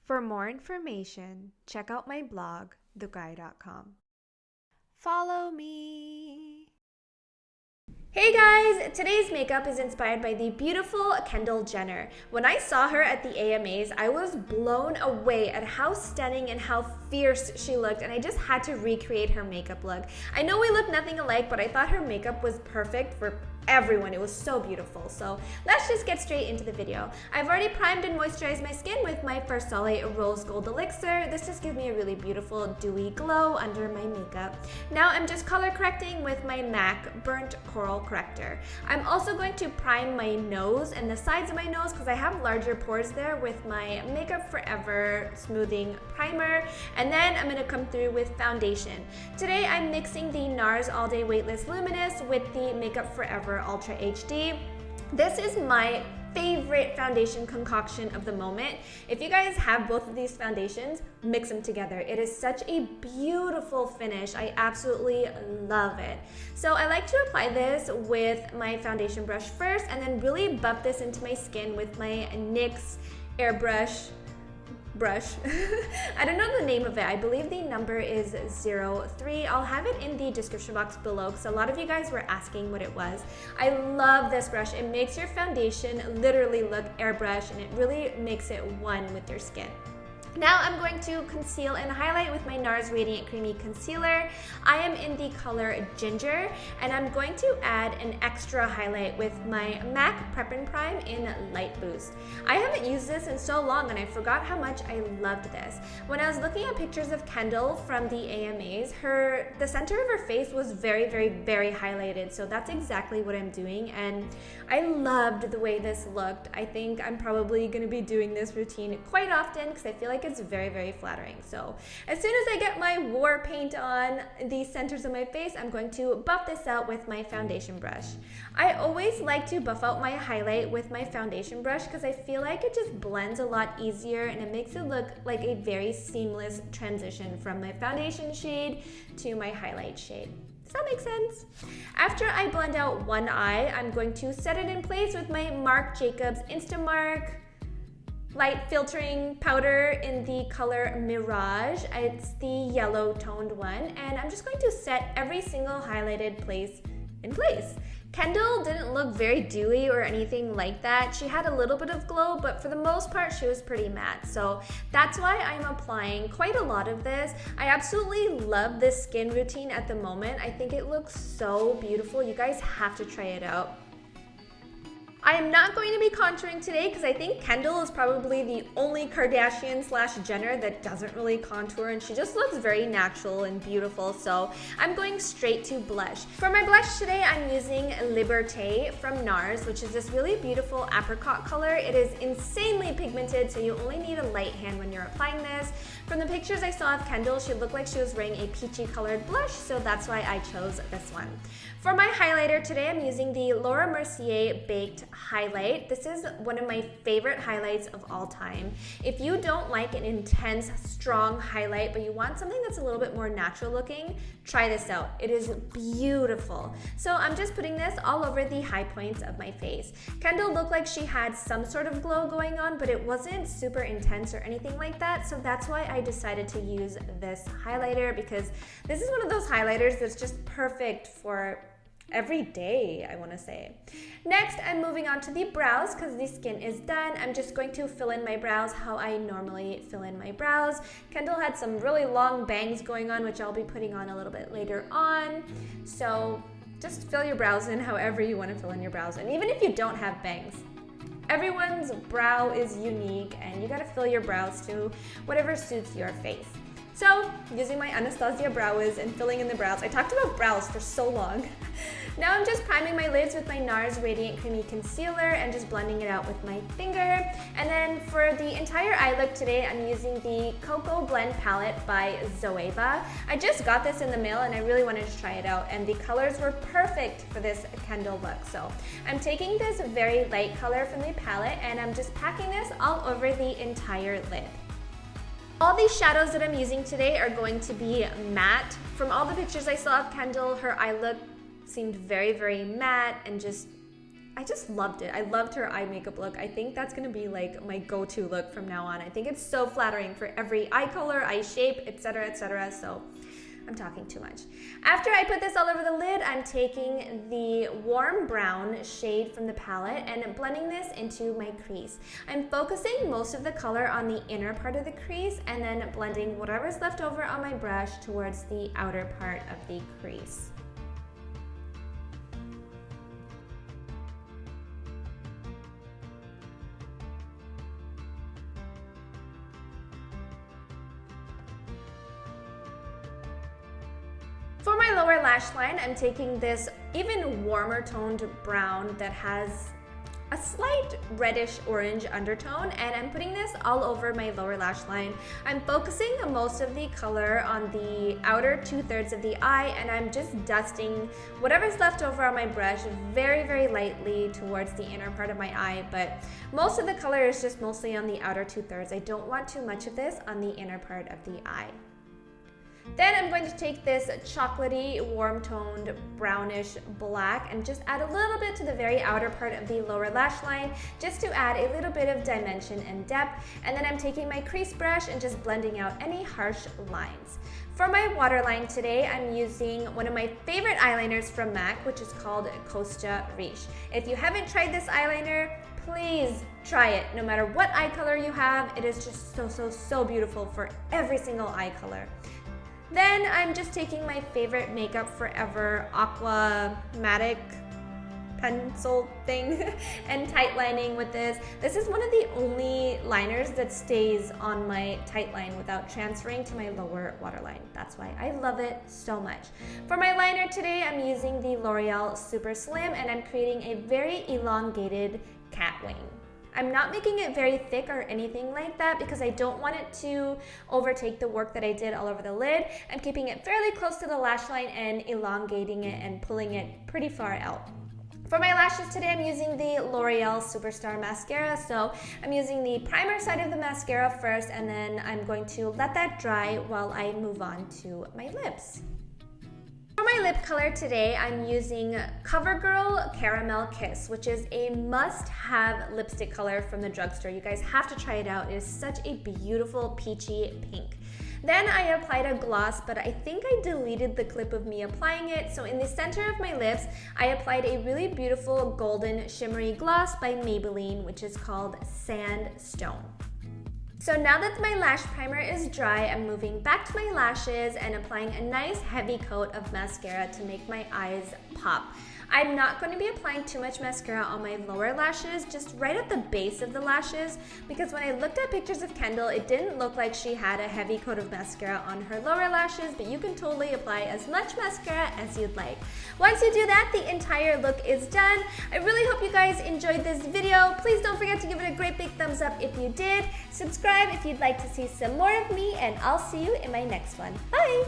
For more information, check out my blog, Dhukai.com. Follow me. Hey guys! Today's makeup is inspired by the beautiful Kendall Jenner. When I saw her at the AMAs, I was blown away at how stunning and how fierce she looked, and I just had to recreate her makeup look. I know we look nothing alike, but I thought her makeup was perfect for everyone. It was so beautiful. So let's just get straight into the video. I've already primed and moisturized my skin with my First Soleil Rose Gold Elixir. This just gives me a really beautiful dewy glow under my makeup. Now I'm just color correcting with my MAC Burnt Coral Corrector. I'm also going to prime my nose and the sides of my nose because I have larger pores there with my Makeup Forever Smoothing Primer. And then I'm going to come through with foundation. Today I'm mixing the NARS All Day Weightless Luminous with the Makeup Forever Ultra HD. This is my favorite foundation concoction of the moment. If you guys have both of these foundations, mix them together. It is such a beautiful finish. I absolutely love it. So I like to apply this with my foundation brush first and then really buff this into my skin with my NYX airbrush brush. I don't know the name of it. I believe the number is 03. I'll have it in the description box below because a lot of you guys were asking what it was. I love this brush. It makes your foundation literally look airbrush and it really makes it one with your skin. Now I'm going to conceal and highlight with my NARS Radiant Creamy Concealer. I am in the color Ginger, and I'm going to add an extra highlight with my MAC Prep and Prime in Light Boost. I haven't used this in so long, and I forgot how much I loved this. When I was looking at pictures of Kendall from the AMAs, the center of her face was very, very, very highlighted, so that's exactly what I'm doing, and I loved the way this looked. I think I'm probably going to be doing this routine quite often because I feel like it's very, very flattering. So as soon as I get my war paint on the centers of my face, I'm going to buff this out with my foundation brush. I always like to buff out my highlight with my foundation brush because I feel like it just blends a lot easier and it makes it look like a very seamless transition from my foundation shade to my highlight shade. Does that make sense? After I blend out one eye, I'm going to set it in place with my Marc Jacobs Instamark light filtering powder in the color Mirage. It's the yellow toned one, and I'm just going to set every single highlighted place in place. Kendall didn't look very dewy or anything like that. She had a little bit of glow, but for the most part, she was pretty matte. So that's why I'm applying quite a lot of this. I absolutely love this skin routine at the moment. I think it looks so beautiful. You guys have to try it out. I am not going to be contouring today because I think Kendall is probably the only Kardashian/Jenner that doesn't really contour, and she just looks very natural and beautiful, so I'm going straight to blush. For my blush today, I'm using Liberté from NARS, which is this really beautiful apricot color. It is insanely pigmented, so you only need a light hand when you're applying this. From the pictures I saw of Kendall, she looked like she was wearing a peachy colored blush, so that's why I chose this one. For my highlighter today, I'm using the Laura Mercier Baked Highlight. This is one of my favorite highlights of all time. If you don't like an intense, strong highlight, but you want something that's a little bit more natural looking, try this out. It is beautiful. So I'm just putting this all over the high points of my face. Kendall looked like she had some sort of glow going on, but it wasn't super intense or anything like that, so that's why I decided to use this highlighter, because this is one of those highlighters that's just perfect for every day, I want to say. Next, I'm moving on to the brows because the skin is done. I'm just going to fill in my brows how I normally fill in my brows. Kendall had some really long bangs going on, which I'll be putting on a little bit later on. So just fill your brows in however you want to fill in your brows. And even if you don't have bangs, everyone's brow is unique and you got to fill your brows to whatever suits your face. So, using my Anastasia brow wiz and filling in the brows. I talked about brows for so long. Now I'm just priming my lids with my NARS Radiant Creamy Concealer and just blending it out with my finger. And then for the entire eye look today, I'm using the Cocoa Blend Palette by Zoeva. I just got this in the mail and I really wanted to try it out, and the colors were perfect for this Kendall look. So I'm taking this very light color from the palette and I'm just packing this all over the entire lid. All these shadows that I'm using today are going to be matte. From all the pictures I saw of Kendall, her eye look seemed very, very matte and just I just loved it. I loved her eye makeup look. I think that's gonna be like my go-to look from now on. I think it's so flattering for every eye color, eye shape, etc., etc. So I'm talking too much. After I put this all over the lid, I'm taking the warm brown shade from the palette and blending this into my crease. I'm focusing most of the color on the inner part of the crease and then blending whatever's left over on my brush towards the outer part of the crease. For my lower lash line, I'm taking this even warmer toned brown that has a slight reddish orange undertone, and I'm putting this all over my lower lash line. I'm focusing most of the color on the outer 2/3 of the eye, and I'm just dusting whatever's left over on my brush very, very lightly towards the inner part of my eye, but most of the color is just mostly on the outer 2/3. I don't want too much of this on the inner part of the eye. Then I'm going to take this chocolatey, warm-toned, brownish black and just add a little bit to the very outer part of the lower lash line just to add a little bit of dimension and depth. And then I'm taking my crease brush and just blending out any harsh lines. For my waterline today, I'm using one of my favorite eyeliners from MAC, which is called Costa Riche. If you haven't tried this eyeliner, please try it. No matter what eye color you have, it is just so beautiful for every single eye color. Then I'm just taking my favorite Makeup Forever Aqua Matic pencil thing and tight lining with this. This is one of the only liners that stays on my tight line without transferring to my lower waterline. That's why I love it so much. For my liner today, I'm using the L'Oreal Super Slim, and I'm creating a very elongated cat wing. I'm not making it very thick or anything like that because I don't want it to overtake the work that I did all over the lid. I'm keeping it fairly close to the lash line and elongating it and pulling it pretty far out. For my lashes today, I'm using the L'Oreal Superstar Mascara. So I'm using the primer side of the mascara first, and then I'm going to let that dry while I move on to my lips. For my lip color today, I'm using CoverGirl Caramel Kiss, which is a must-have lipstick color from the drugstore. You guys have to try it out. It is such a beautiful peachy pink. Then I applied a gloss, but I think I deleted the clip of me applying it. So in the center of my lips, I applied a really beautiful golden shimmery gloss by Maybelline, which is called Sandstone. So now that my lash primer is dry, I'm moving back to my lashes and applying a nice heavy coat of mascara to make my eyes pop. I'm not going to be applying too much mascara on my lower lashes, just right at the base of the lashes, because when I looked at pictures of Kendall, it didn't look like she had a heavy coat of mascara on her lower lashes, but you can totally apply as much mascara as you'd like. Once you do that, the entire look is done. I really hope you guys enjoyed this video. Please don't forget to give it a great big thumbs up if you did. Subscribe if you'd like to see some more of me, and I'll see you in my next one. Bye!